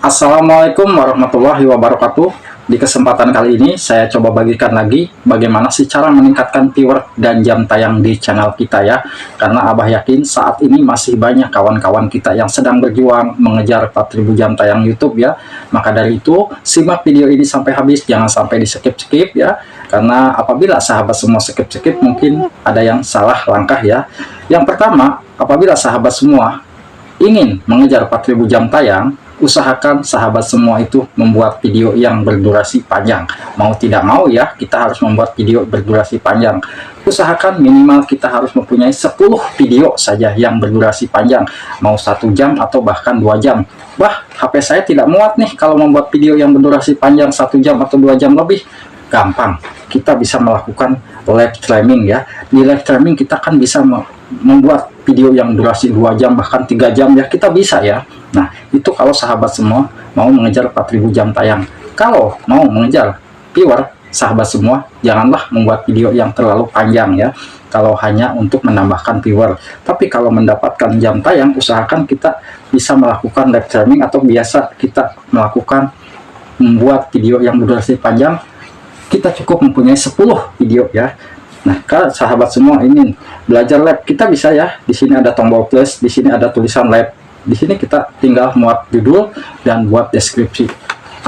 Assalamualaikum warahmatullahi wabarakatuh. Di kesempatan kali ini saya coba bagikan lagi bagaimana sih cara meningkatkan viewer dan jam tayang di channel kita ya. Karena Abah yakin saat ini masih banyak kawan-kawan kita yang sedang berjuang mengejar 4000 jam tayang YouTube ya. Maka dari itu simak video ini sampai habis, jangan sampai di skip-skip ya. Karena apabila sahabat semua skip-skip mungkin ada yang salah langkah ya. Yang pertama, apabila sahabat semua ingin mengejar 4000 jam tayang, usahakan sahabat semua itu membuat video yang berdurasi panjang. Mau tidak mau ya, kita harus membuat video berdurasi panjang. Usahakan minimal kita harus mempunyai 10 video saja yang berdurasi panjang. Mau 1 jam atau bahkan 2 jam. Wah, HP saya tidak muat nih kalau membuat video yang berdurasi panjang 1 jam atau 2 jam lebih. Gampang, kita bisa melakukan live streaming ya. Di live streaming kita kan bisa membuat video yang durasi 2 jam bahkan 3 jam ya, kita bisa ya. Nah, itu kalau sahabat semua mau mengejar 4000 jam tayang. Kalau mau mengejar viewer, sahabat semua janganlah membuat video yang terlalu panjang ya, kalau hanya untuk menambahkan viewer. Tapi kalau mendapatkan jam tayang, usahakan kita bisa melakukan live streaming atau biasa kita melakukan membuat video yang berdurasi panjang. Kita cukup mempunyai 10 video ya. Nah, kalau sahabat semua ingin belajar lab, kita bisa ya. Di sini ada tombol plus, di sini ada tulisan lab. Di sini kita tinggal muat judul dan buat deskripsi.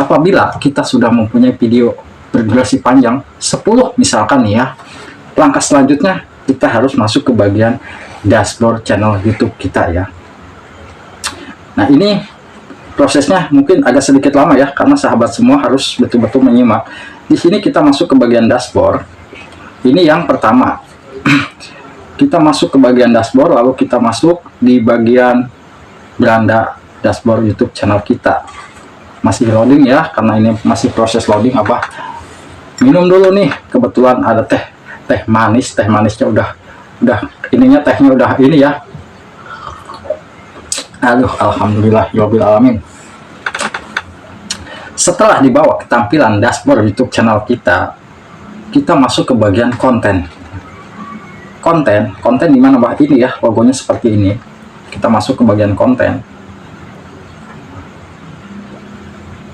Apabila kita sudah mempunyai video berdurasi panjang 10 misalkan nih ya, langkah selanjutnya kita harus masuk ke bagian dashboard channel YouTube kita ya. Nah, ini prosesnya mungkin agak sedikit lama ya, karena sahabat semua harus betul-betul menyimak. Di sini kita masuk ke bagian dashboard. Ini yang pertama. Kita masuk ke bagian dashboard, lalu kita masuk di bagian beranda dashboard YouTube channel kita. Masih loading ya, karena ini masih proses loading. Abah minum dulu nih, kebetulan ada teh manisnya udah ininya, tehnya udah ini ya. Aduh, alhamdulillah yobil alamin. Setelah dibawa ke tampilan dashboard YouTube channel kita, kita masuk ke bagian konten. Konten di mana bah, ini ya, logonya seperti ini. Kita masuk ke bagian konten.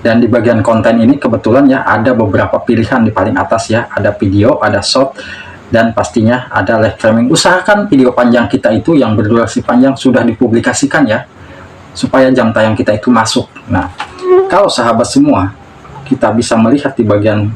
Dan di bagian konten ini kebetulan ya ada beberapa pilihan di paling atas ya, ada video, ada short, dan pastinya ada live streaming. Usahakan video panjang kita itu yang berdurasi panjang sudah dipublikasikan ya, supaya jam tayang kita itu masuk. Nah, kalau sahabat semua kita bisa melihat di bagian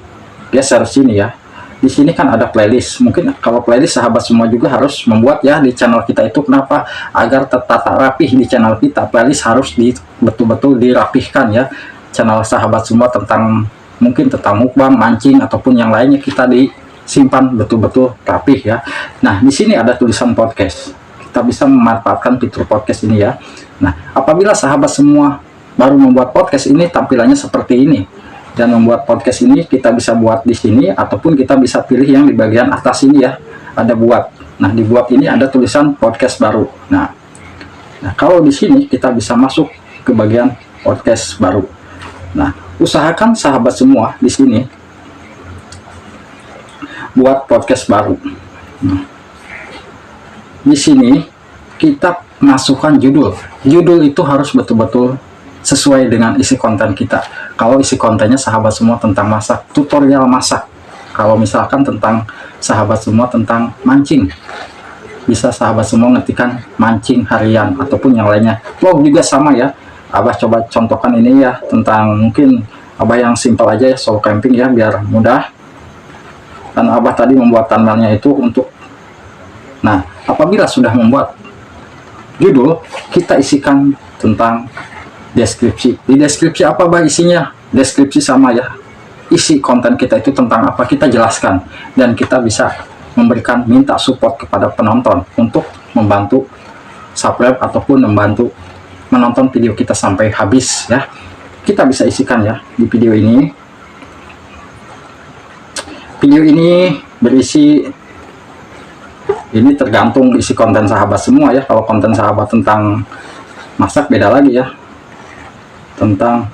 geser sini ya. Di sini kan ada playlist. Mungkin kalau playlist sahabat semua juga harus membuat ya di channel kita itu. Kenapa? Agar tertata rapih di channel kita. Playlist harus betul-betul dirapihkan ya. Channel sahabat semua tentang mungkin tentang mukbang, mancing ataupun yang lainnya kita disimpan betul-betul rapih ya. Nah, di sini ada tulisan podcast. Kita bisa memanfaatkan fitur podcast ini ya. Nah, apabila sahabat semua baru membuat podcast ini, tampilannya seperti ini. Dan membuat podcast ini kita bisa buat di sini, ataupun kita bisa pilih yang di bagian atas ini ya, ada buat. Nah, di buat ini ada tulisan podcast baru. Nah, kalau di sini kita bisa masuk ke bagian podcast baru. Nah, usahakan sahabat semua di sini buat podcast baru. Nah, di sini kita masukkan judul. Judul itu harus betul-betul sesuai dengan isi konten kita. Kalau isi kontennya sahabat semua tentang masak, tutorial masak. Kalau misalkan tentang sahabat semua tentang mancing, bisa sahabat semua ngetikkan mancing harian ataupun yang lainnya. Vlog juga sama ya. Abah coba contohkan ini ya, tentang mungkin Abah yang simpel aja ya, solo camping ya, biar mudah. Dan Abah tadi membuat thumbnailnya itu untuk. Nah, apabila sudah membuat judul, kita isikan tentang deskripsi. Di deskripsi apa bah isinya? Deskripsi sama ya, isi konten kita itu tentang apa, kita jelaskan. Dan kita bisa memberikan minta support kepada penonton untuk membantu subscribe ataupun membantu menonton video kita sampai habis ya. Kita bisa isikan ya di video ini. Video ini berisi, ini tergantung isi konten sahabat semua ya. Kalau konten sahabat tentang masak beda lagi ya, tentang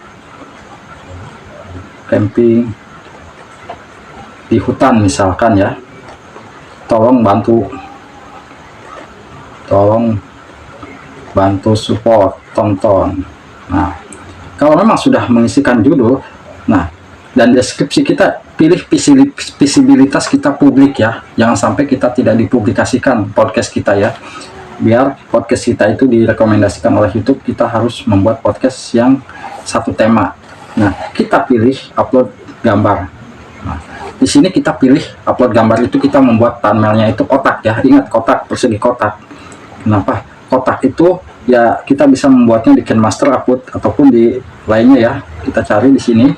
camping di hutan misalkan ya, tolong bantu support, tonton. Nah, Kalau memang sudah mengisikan judul, nah, dan deskripsi kita pilih visibilitas kita publik ya, jangan sampai kita tidak dipublikasikan podcast kita ya. Biar podcast kita itu direkomendasikan oleh YouTube, kita harus membuat podcast yang satu tema. Nah, kita pilih upload gambar. Nah, di sini kita pilih upload gambar itu, kita membuat thumbnailnya itu kotak ya, ingat kotak, persegi kotak. Kenapa kotak itu? Ya kita bisa membuatnya di KineMaster Upload ataupun di lainnya ya, kita cari di sini.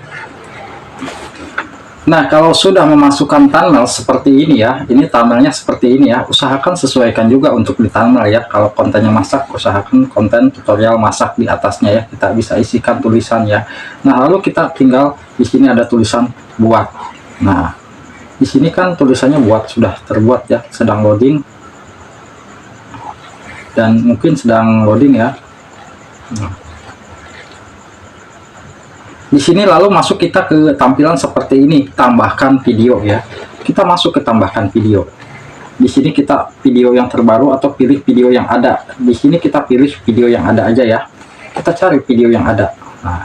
Nah, kalau sudah memasukkan thumbnail seperti ini ya, ini thumbnailnya seperti ini ya, usahakan sesuaikan juga untuk di thumbnail ya. Kalau kontennya masak, usahakan konten tutorial masak di atasnya ya, kita bisa isikan tulisan ya. Nah, lalu kita tinggal di sini ada tulisan buat. Nah, di sini kan tulisannya buat sudah terbuat ya, sedang loading dan mungkin sedang loading ya. Nah, di sini lalu masuk kita ke tampilan seperti ini, tambahkan video ya. Kita masuk ke tambahkan video. Di sini kita video yang terbaru atau pilih video yang ada. Di sini kita pilih video yang ada aja ya. Kita cari video yang ada. Nah,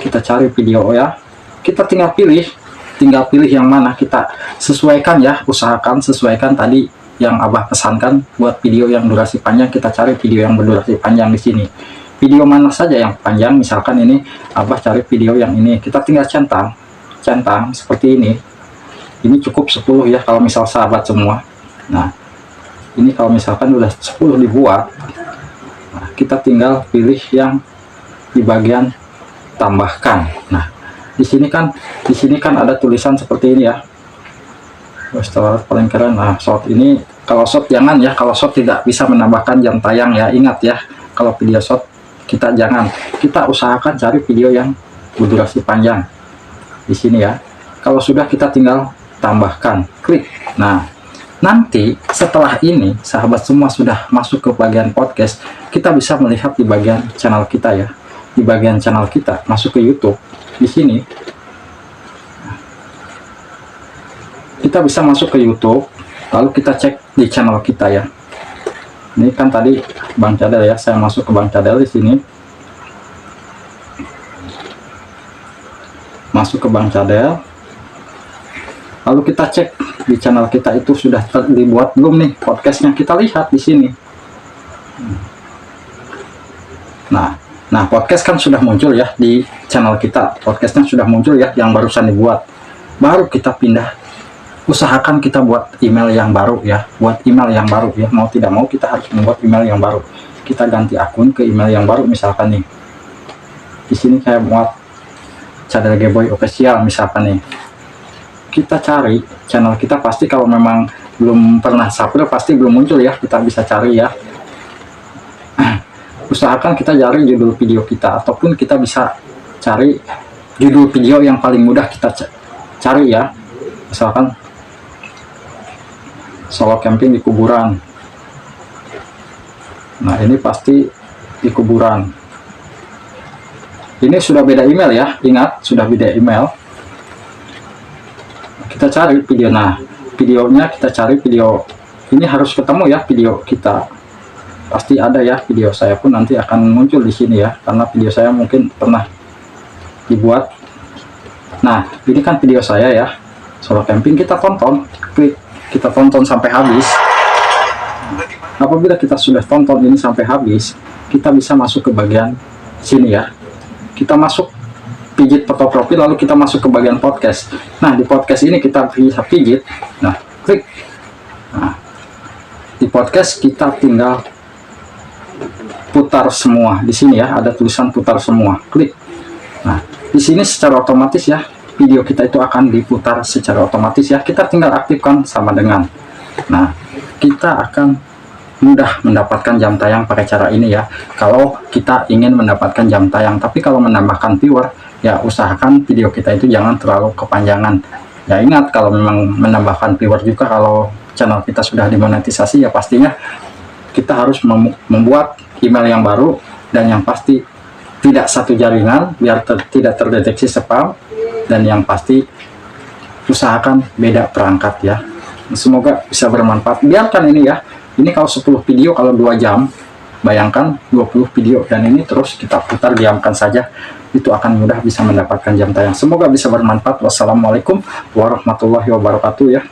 kita cari video ya. Kita tinggal pilih yang mana, kita sesuaikan ya, usahakan sesuaikan tadi yang Abah pesankan buat video yang durasi panjang. Kita cari video yang berdurasi panjang di sini. Video mana saja yang panjang, misalkan ini Abah cari video yang ini, kita tinggal centang seperti ini. Ini cukup 10 ya kalau misal sahabat semua. Nah, ini kalau misalkan udah 10 dibuat, nah, kita tinggal pilih yang di bagian tambahkan. Nah, di sini kan ada tulisan seperti ini ya. Setelah paling keren. Nah, short ini, kalau short jangan ya, kalau short tidak bisa menambahkan jam tayang ya, ingat ya. Kalau video short kita jangan, kita usahakan cari video yang berdurasi panjang di sini ya. Kalau sudah, kita tinggal tambahkan, klik. Nah, nanti setelah ini sahabat semua sudah masuk ke bagian podcast, kita bisa melihat di bagian channel kita ya. Di bagian channel kita, masuk ke YouTube. Di sini kita bisa masuk ke YouTube, lalu kita cek di channel kita ya. Ini kan tadi Bang Cadel ya, saya masuk ke Bang Cadel di sini. Masuk ke Bang Cadel. Lalu kita cek di channel kita itu sudah dibuat belum nih podcastnya, kita lihat di sini. Nah, podcast kan sudah muncul ya di channel kita. Podcastnya sudah muncul ya, yang barusan dibuat. Baru kita pindah. Usahakan kita buat email yang baru ya, buat email yang baru ya, mau tidak mau kita harus membuat email yang baru. Kita ganti akun ke email yang baru, misalkan nih di sini saya buat Cadel Gboy Official misalkan nih. Kita cari channel kita, pasti kalau memang belum pernah subscribe pasti belum muncul ya, kita bisa cari ya. Usahakan kita cari judul video kita, ataupun kita bisa cari judul video yang paling mudah kita cari ya, misalkan solo camping di kuburan. Nah, ini pasti di kuburan. Ini sudah beda email ya, ingat sudah beda email. Kita cari video. Nah, videonya kita cari video ini harus ketemu ya, video kita pasti ada ya. Video saya pun nanti akan muncul di sini ya, karena video saya mungkin pernah dibuat. Nah, ini kan video saya ya, solo camping. Kita tonton, klik, kita tonton sampai habis. Apabila kita sudah tonton ini sampai habis, kita bisa masuk ke bagian sini ya. Kita masuk pijit foto profil, lalu kita masuk ke bagian podcast. Nah, di podcast ini kita bisa pijit. Nah, klik. Nah, di podcast kita tinggal putar semua. Di sini ya ada tulisan putar semua. Klik. Nah, di sini secara otomatis ya, video kita itu akan diputar secara otomatis ya. Kita tinggal aktifkan sama dengan. Nah, kita akan mudah mendapatkan jam tayang pakai cara ini ya, kalau kita ingin mendapatkan jam tayang. Tapi kalau menambahkan viewer ya, usahakan video kita itu jangan terlalu kepanjangan ya. Ingat, kalau memang menambahkan viewer juga, kalau channel kita sudah dimonetisasi ya, pastinya kita harus membuat email yang baru, dan yang pasti tidak satu jaringan biar tidak terdeteksi spam, dan yang pasti usahakan beda perangkat ya. Semoga bisa bermanfaat. Biarkan ini ya, ini kalau 10 video, kalau 2 jam Bayangkan 20 video dan ini terus kita putar, diamkan saja, itu akan mudah bisa mendapatkan jam tayang. Semoga bisa bermanfaat. Wassalamualaikum warahmatullahi wabarakatuh ya.